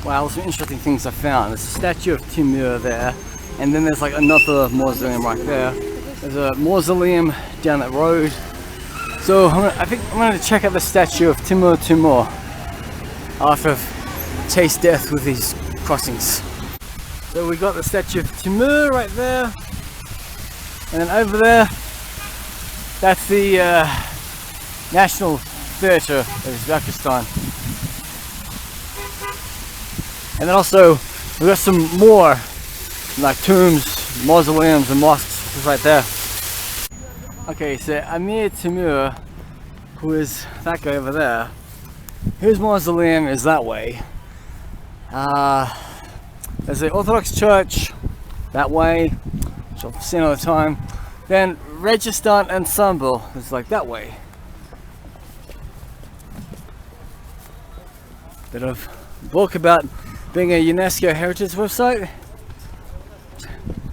Wow, some interesting things I found. There's a statue of Timur there, and then there's like another mausoleum right there. There's a mausoleum down that road. So I think I'm going to check out the statue of Timur after I've chased death with these crossings. So we got the statue of Timur right there, and then over there, that's the National Theatre of Uzbekistan. And then also we got some more like tombs, mausoleums and mosques just right there. Okay, so Amir Timur, who is that guy over there, his mausoleum is that way. There's the Orthodox Church that way, which I've seen all the time. Then Registan Ensemble is like that way. Bit of book about being a UNESCO Heritage website.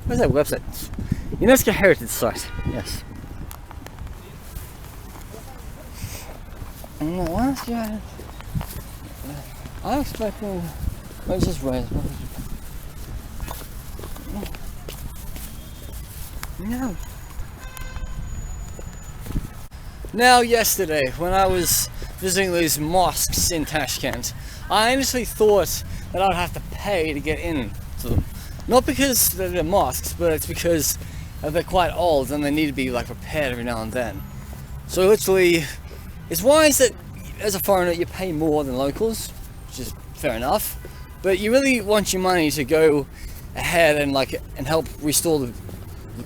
Where's that website? UNESCO Heritage site, yes. And the last year, I'm expecting. Let's just raise. No. Now, yesterday, when I was visiting these mosques in Tashkent, I honestly thought that I'd have to pay to get into them. Not because they're mosques, but it's because they're quite old and they need to be like repaired every now and then. So literally, it's wise that as a foreigner you pay more than locals, which is fair enough. But you really want your money to go ahead and help restore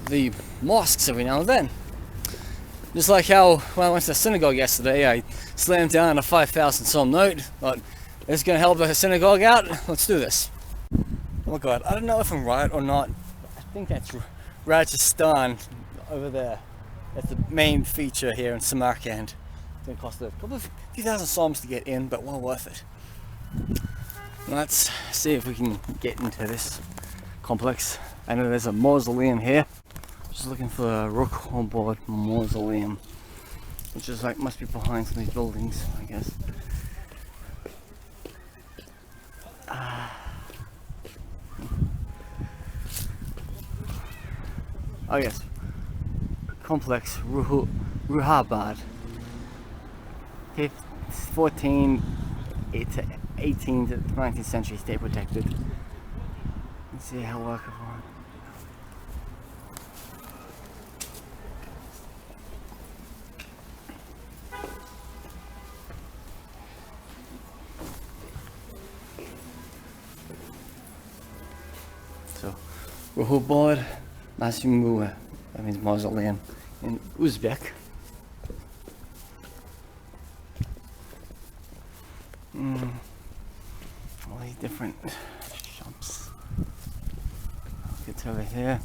the mosques every now and then. Just like how when I went to the synagogue yesterday, I slammed down a 5,000 som note. Thought, this is going to help the synagogue out. Let's do this. Oh my god, I don't know if I'm right or not. I think that's Rajasthan over there. That's the main feature here in Samarkand. It's going to cost a few thousand soms to get in, but well worth it. Let's see if we can get into this complex. I know there's a mausoleum here. Just looking for a Rukhobod mausoleum, which is like must be behind some of these buildings, I guess. Oh yes, complex Ruhabad, 14 to 18th to 19th century, state protected. Let's see how workable. So, Ruhabad Masimua, that means mausoleum in Uzbek. All these different shops. Get to over here.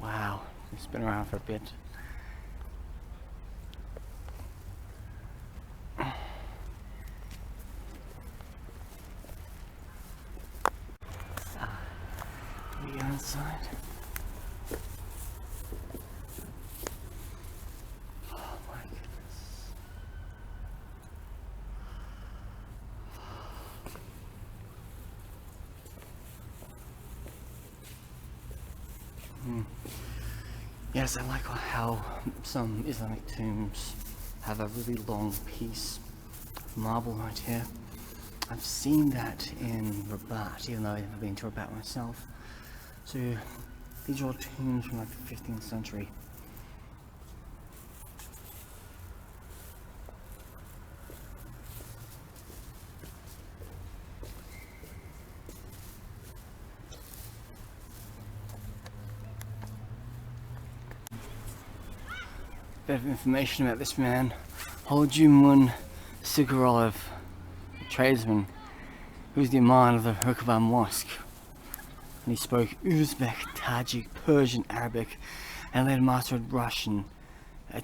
Wow, it's been around for a bit. We are inside. Oh my goodness. Yes, I like how some Islamic tombs have a really long piece of marble right here. I've seen that in Rabat, even though I've never been to Rabat myself. So these are all tombs from like the 15th century. Bit of information about this man, Holjumun Sigurov, a tradesman, who was the imam of the Rukhobad Mosque. And he spoke Uzbek, Tajik, Persian, Arabic, and later mastered Russian,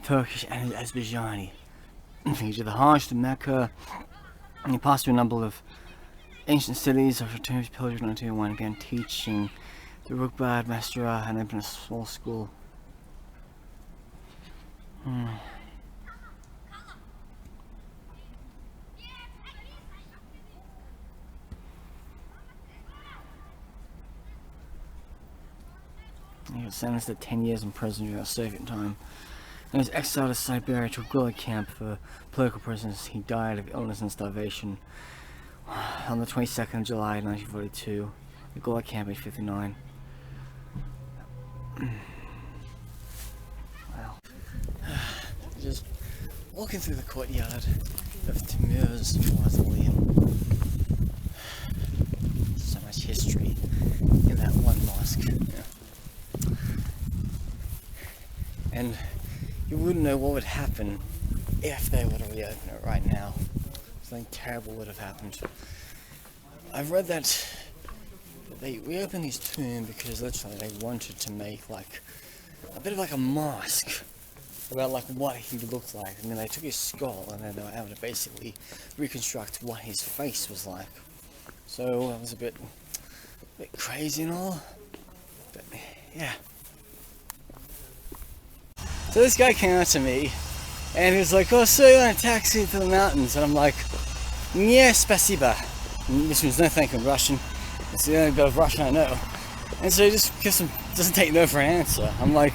Turkish, and Azerbaijani. He did the Hajj to Mecca, and he passed through a number of ancient cities of tombs pillaged into one again, teaching the Rugbad Mastura and opened a small school. He was sentenced to 10 years in prison during the Soviet time. And was exiled to Siberia to a gulag camp for political prisoners. He died of illness and starvation on the 22nd of July 1942. The gulag camp, age 59. Wow. Just walking through the courtyard of Timur's mausoleum. So much history in that one mosque. Yeah. And you wouldn't know what would happen if they were to reopen it right now. Something terrible would have happened. I've read that they reopened his tomb because literally they wanted to make like a bit of like a mask about like what he looked like. I mean, they took his skull and then they were able to basically reconstruct what his face was like. So it was a bit crazy and all, but yeah. So this guy came out to me and he was like, "Oh, so you're on a taxi to the mountains?" And I'm like, "Yeah, spasiba," which means no thank you in Russian. It's the only bit of Russian I know. And so he just doesn't take no for an answer. I'm like,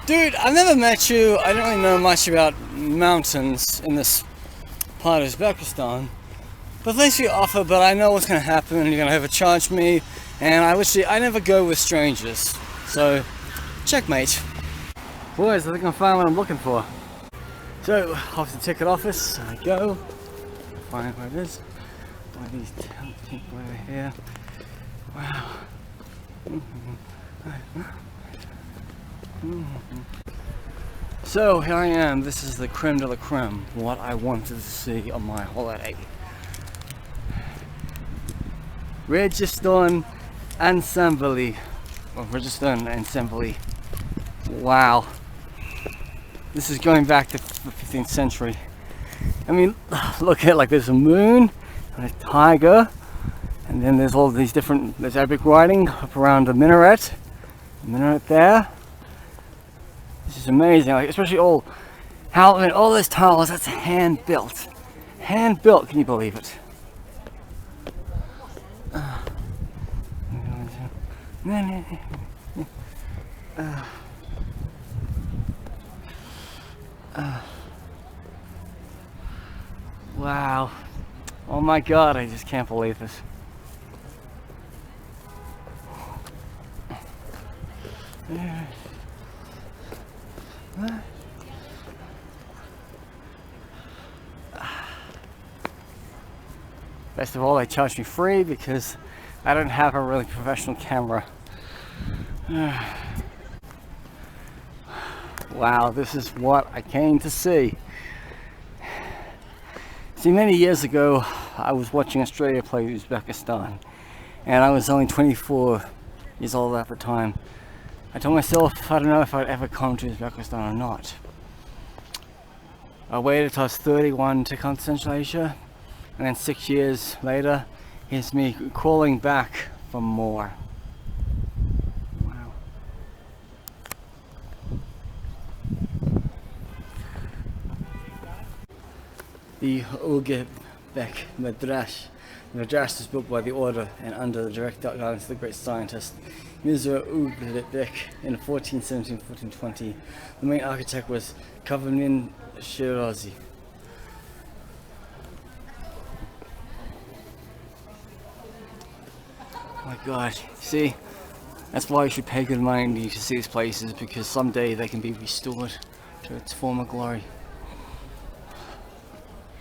"Dude, I've never met you. I don't really know much about mountains in this part of Uzbekistan. But thanks for your offer, but I know what's going to happen. You're going to overcharge me. And I never go with strangers. So, checkmate." Boys, I think I found what I'm looking for. So, off to the ticket office, I go. Find where it is. One of these people over here. Wow. So, here I am. This is the creme de la creme. What I wanted to see on my holiday. Rajasthan Ensemble. Or Rajasthan Ensemble. Wow. This is going back to the 15th century. I mean, look at it, like there's a moon and a tiger, and then there's all these different, there's Arabic writing up around the minaret there. This is amazing, like especially all those tiles, that's hand built. Hand built, can you believe it? Wow. Oh my god, I just can't believe this. Best of all, they charge me free because I don't have a really professional camera. Wow, this is what I came to see. See, many years ago, I was watching Australia play Uzbekistan, and I was only 24 years old at the time. I told myself, I don't know if I'd ever come to Uzbekistan or not. I waited till I was 31 to come to Central Asia, and then 6 years later, here's me crawling back for more. Wow. The Uzbek Madrash. The Madrash was built by the order and under the direct guidance of the great scientist Mirza Uzbek in 1417-1420. The main architect was Kavamin Shirazi. Oh my god, see, that's why you should pay good money to see these places, because someday they can be restored to its former glory. Oh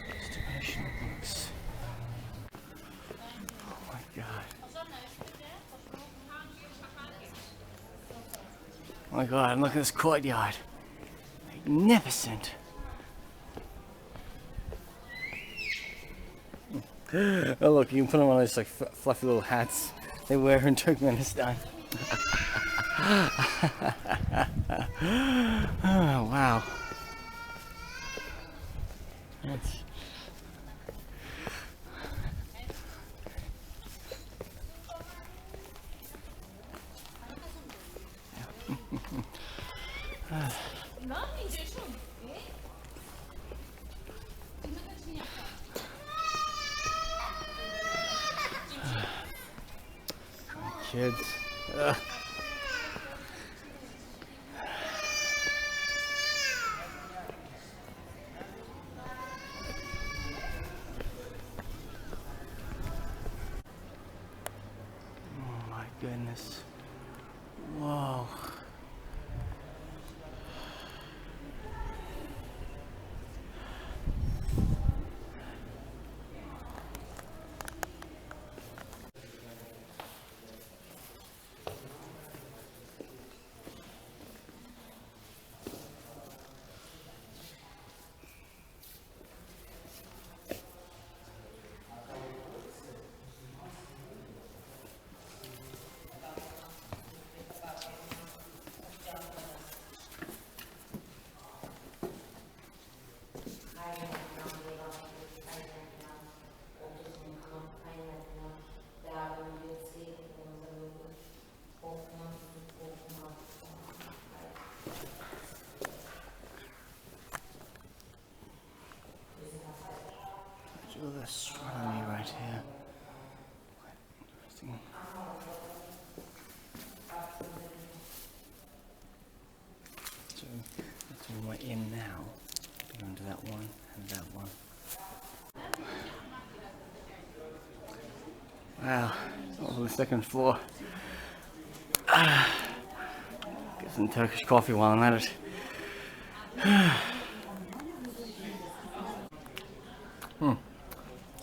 my god. Oh my god, and look at this courtyard. Magnificent. Oh look, you can put on one of those like fluffy little hats they wear in Turkmenistan. Oh wow. Kids. Oh my goodness. Whoa. Astronomy right here. Interesting. So that's all we're in now. Go into that one and that one. Wow, over the second floor. Get some Turkish coffee while I'm at it.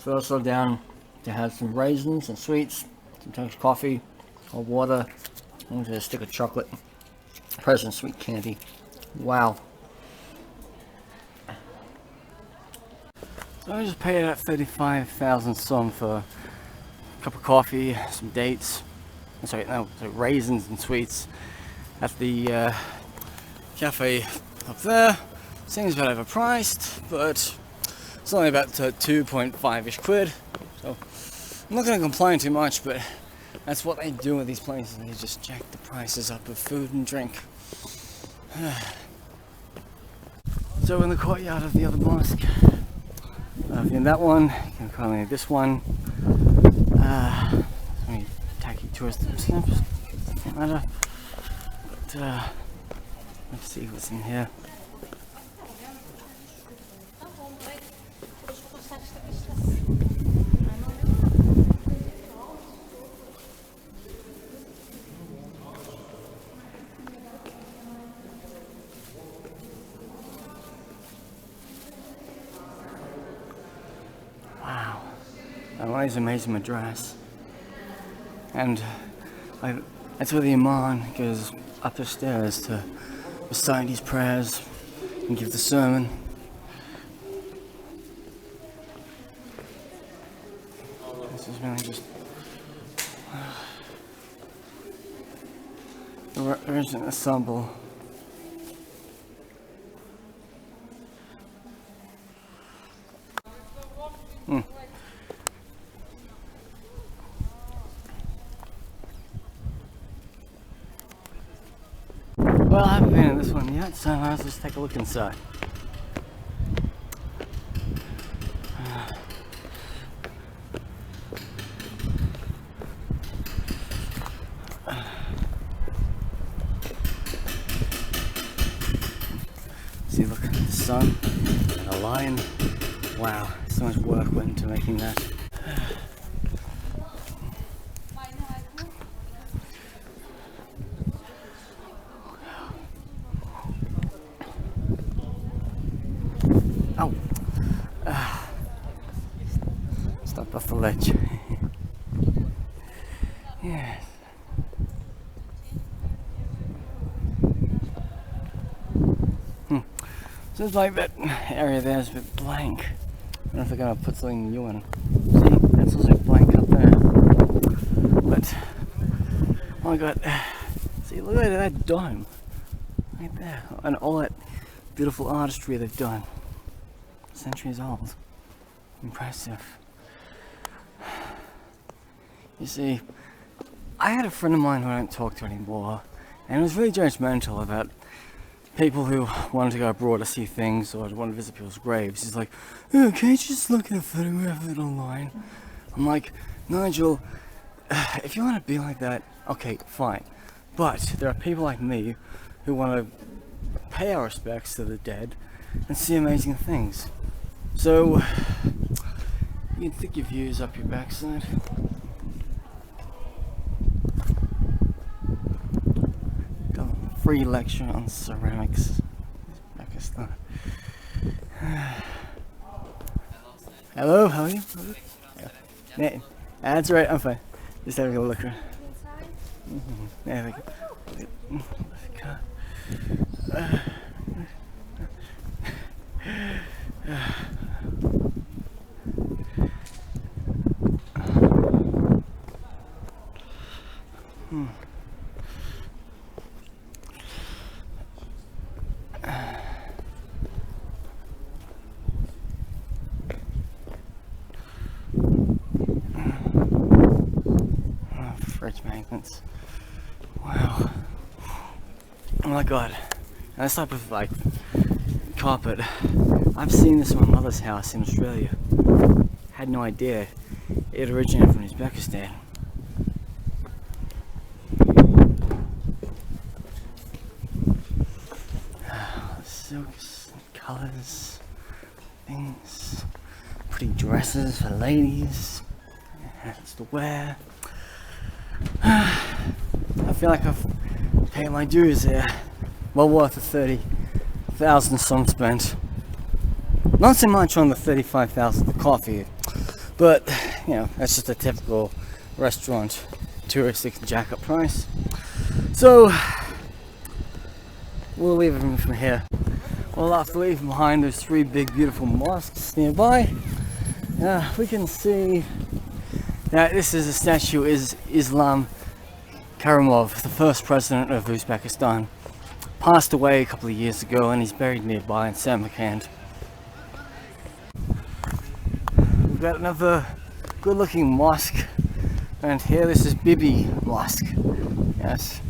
First, go down to have some raisins and sweets, some Turkish coffee, cold water, and a stick of chocolate, present sweet candy. Wow. So I just paid out 35,000 som for a cup of coffee, some dates, raisins and sweets at the cafe up there. Seems a bit overpriced, but it's only about 2.5-ish quid, so I'm not going to complain too much, but that's what they do with these places. They just jack the prices up of food and drink. So in the courtyard of the other mosque, in that one, you can call it this one. So many tacky tourist stamps, doesn't matter. But let's see what's in here. One is amazing madras, and that's where the imam goes up the stairs to recite his prayers and give the sermon. This is really just there isn't a sample. Well, I haven't been in this one yet, so let's just take a look inside. See, look at the sun and a lion. Wow, so much work went into making that. Oh, stop off the ledge. Yes. Seems like that area there is a bit blank. I don't know if they're going to put something new in. See, that's also blank up there. But, oh my god, see, look at that dome. Right there. And all that beautiful artistry they've done. Centuries old. Impressive. You see, I had a friend of mine who I don't talk to anymore, and he was really judgmental about people who wanted to go abroad to see things or want to visit people's graves. He's like, oh, can't you just look at a photograph of it online? I'm like, Nigel, if you want to be like that, okay, fine. But there are people like me who want to pay our respects to the dead and see amazing things. So, you can stick your views up your backside. Got a free lecture on ceramics. Uzbekistan. Hello, how are you? Yeah. That's right, I'm fine. Just having a look around. There we go. Fridge magnets. Wow. Oh my god. And this type of like carpet, I've seen this in my mother's house in Australia. Had no idea it originated from Uzbekistan. Silks, colours, things, pretty dresses for ladies, hats to wear. I feel like I've paid my dues there. Well worth the 30,000 some spent. Not so much on the 35,000 for coffee, but you know, that's just a typical restaurant touristic jack-up price. So we'll leave it from here. Well, after leaving behind those three big beautiful mosques nearby, we can see that this is a statue is Islam Karimov, the first president of Uzbekistan. Passed away a couple of years ago and he's buried nearby in Samarkand. We've got another good looking mosque and here this is Bibi Mosque. Yes.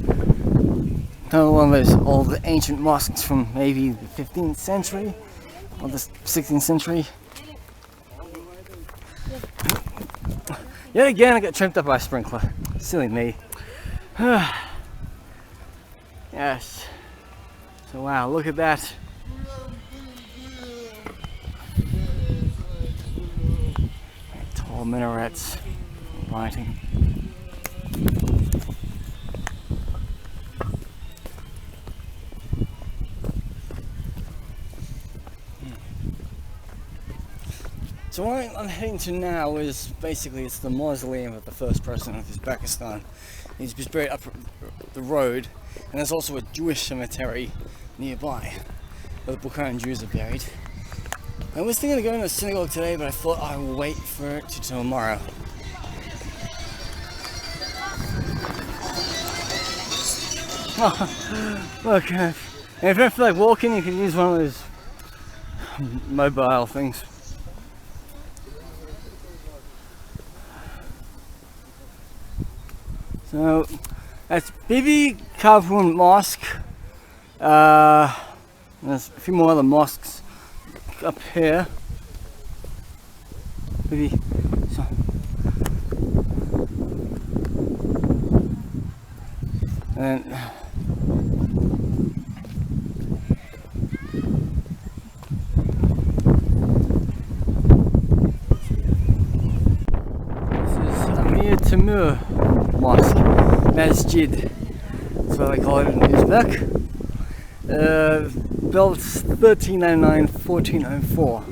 Another one of those old ancient mosques from maybe the 15th century or the 16th century. Yet again, I got tripped up by a sprinkler. Silly me. Yes. So wow, look at that. Tall minarets, lighting. So what I'm heading to now is basically it's the mausoleum of the first president of Uzbekistan. He's just buried up the road, and there's also a Jewish cemetery nearby where the Bukharan Jews are buried. I was thinking of going to the synagogue today, but I thought I would wait for it till tomorrow. Look, and if you don't feel like walking, you can use one of those mobile things. So that's Bibi Kavun Mosque. There's a few more other mosques up here. Maybe so. And this is Amir Timur Mosque, Masjid, that's what they call it in Uzbek. Built 1399-1404.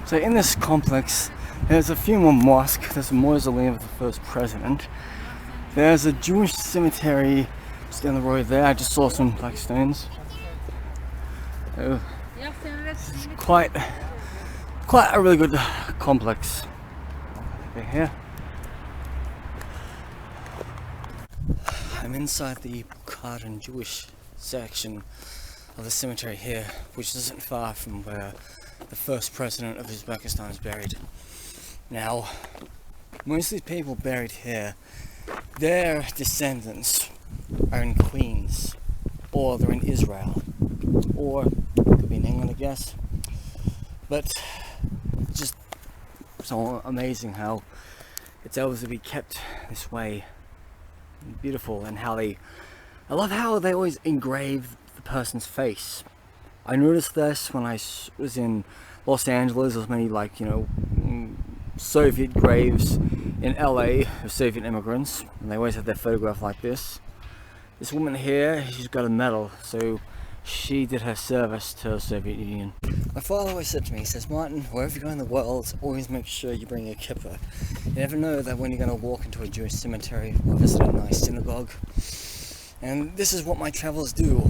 So in this complex, there's a few more mosques. There's a mausoleum of the first president. There's a Jewish cemetery just down the road there. I just saw some black stones. So, it's quite a really good complex over here. I'm inside the Bukharan Jewish section of the cemetery here, which isn't far from where the first president of Uzbekistan, is buried. Now, most of these people buried here, their descendants are in Queens, or they're in Israel, or could be in England, I guess. But it's just so amazing how it's able to be kept this way, beautiful, and how I love how they always engrave the person's face. I noticed this when I was in Los Angeles. There's many, like, Soviet graves in LA of Soviet immigrants, and they always have their photograph like this. This woman here, she's got a medal, so she did her service to the Soviet Union. My father always said to me, he says, Martin, wherever you go in the world, always make sure you bring a kippah. You never know that when you're going to walk into a Jewish cemetery or visit a nice synagogue. And this is what my travels do.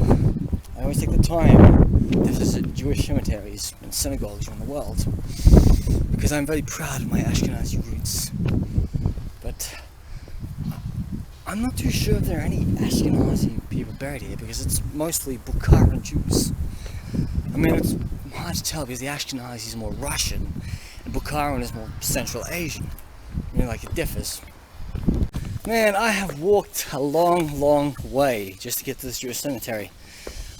I always take the time to visit Jewish cemeteries and synagogues around the world, because I'm very proud of my Ashkenazi roots. But I'm not too sure if there are any Ashkenazi people buried here, because it's mostly Bukharan Jews. I mean, it's hard to tell because the Ashkenazi is more Russian and Bukharan is more Central Asian. I mean, like, it differs. Man, I have walked a long way just to get to this Jewish cemetery.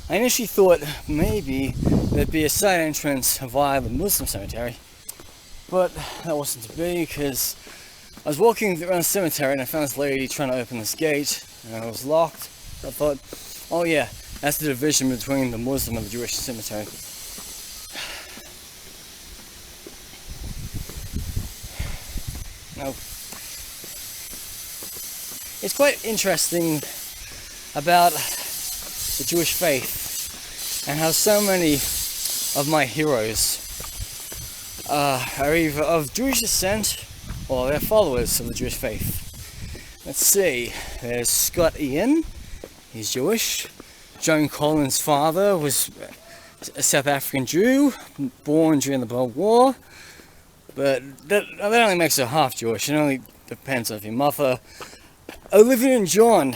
I initially thought maybe there'd be a side entrance via the Muslim cemetery, but that wasn't to be, because I was walking around the cemetery and I found this lady trying to open this gate, and it was locked. So I thought, oh yeah, that's the division between the Muslim and the Jewish cemetery. Now, it's quite interesting about the Jewish faith and how so many of my heroes are either of Jewish descent or they're followers of the Jewish faith. Let's see, there's Scott Ian, he's Jewish. Joan Collins' father was a South African Jew, born during the World War, but that only makes her half Jewish. It only depends on your mother. Olivia and John,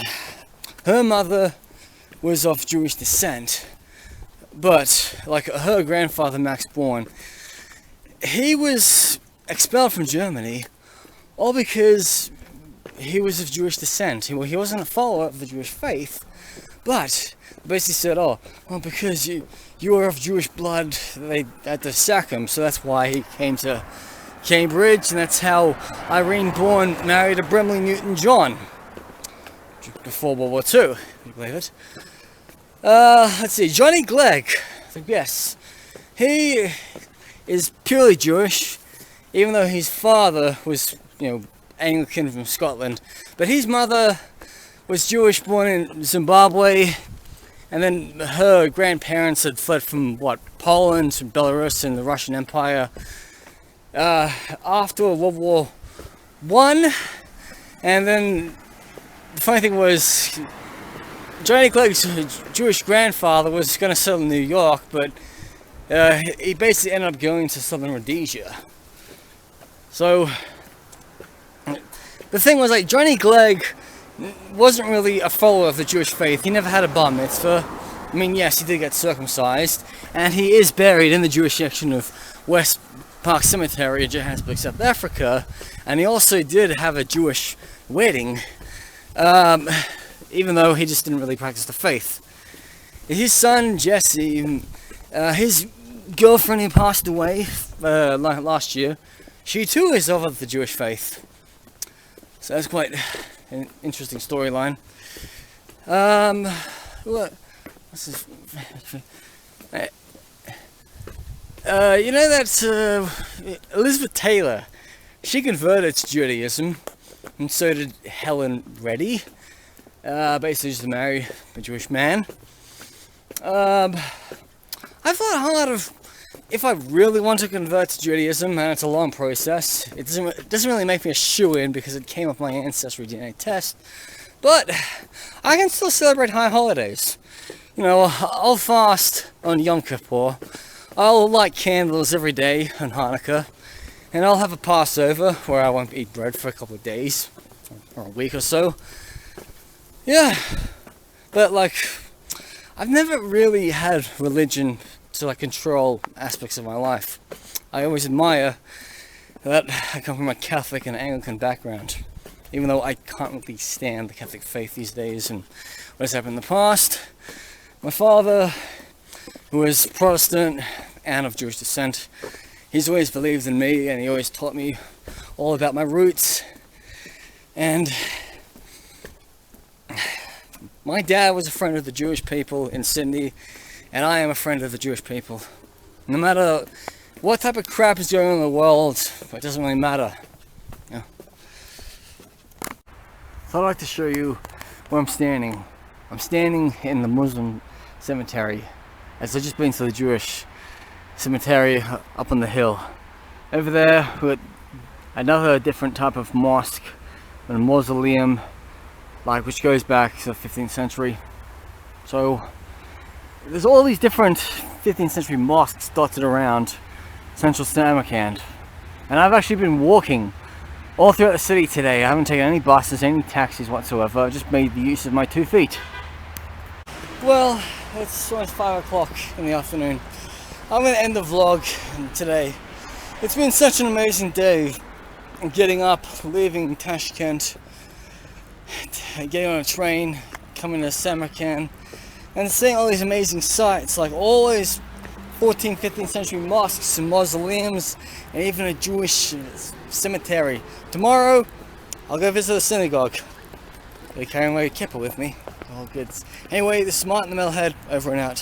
her mother was of Jewish descent, but like her grandfather Max Born, he was expelled from Germany all because he was of Jewish descent. He wasn't a follower of the Jewish faith, but basically said, oh, well, because you are of Jewish blood, they had to sack him, so that's why he came to Cambridge, and that's how Irene Bourne married a Brimley Newton-John before World War II, if you believe it. Let's see, Johnny Clegg, yes, he is purely Jewish, even though his father was, Anglican from Scotland, but his mother was Jewish, born in Zimbabwe, and then her grandparents had fled from Poland, and Belarus, and the Russian Empire after World War I. And then the funny thing was, Johnny Clegg's Jewish grandfather was going to settle in New York, but he basically ended up going to southern Rhodesia. So the thing was, like, Johnny Clegg wasn't really a follower of the Jewish faith. He never had a bar mitzvah. I mean, yes, he did get circumcised, and he is buried in the Jewish section of West Park Cemetery in Johannesburg, South Africa, and he also did have a Jewish wedding, even though he just didn't really practice the faith. His son, Jesse, his girlfriend who passed away last year, she too is of the Jewish faith. So that's quite an interesting storyline. What's this? Elizabeth Taylor, she converted to Judaism, and so did Helen Reddy. Basically just to marry a Jewish man. I thought a whole lot of, if I really want to convert to Judaism, and it's a long process, it doesn't really make me a shoo-in because it came off my ancestry DNA test, but I can still celebrate high holidays. I'll fast on Yom Kippur, I'll light candles every day on Hanukkah, and I'll have a Passover where I won't eat bread for a couple of days, or a week or so. Yeah, but I've never really had religion to like control aspects of my life. I always admire that I come from a Catholic and Anglican background, even though I can't really stand the Catholic faith these days and what has happened in the past. My father, who is Protestant and of Jewish descent, he's always believed in me, and he always taught me all about my roots. And my dad was a friend of the Jewish people in Sydney, and I am a friend of the Jewish people. No matter what type of crap is going on in the world, it doesn't really matter. Yeah. So I'd like to show you where I'm standing. I'm standing in the Muslim cemetery, as I've just been to the Jewish cemetery up on the hill. Over there, with another different type of mosque, a mausoleum, like which goes back to the 15th century. So there's all these different 15th century mosques dotted around central Samarkand, and I've actually been walking all throughout the city today. I haven't taken any buses, any taxis whatsoever. I just made the use of my 2 feet. Well, it's almost 5 o'clock in the afternoon. I'm going to end the vlog today. It's been such an amazing day. Getting up, leaving Tashkent, getting on a train, coming to Samarkand, and seeing all these amazing sights, like all these 14th, 15th century mosques and mausoleums, and even a Jewish cemetery. Tomorrow, I'll go visit a synagogue. They're carrying my kippah with me. All good. Anyway, this is Martin the Metalhead, over and out.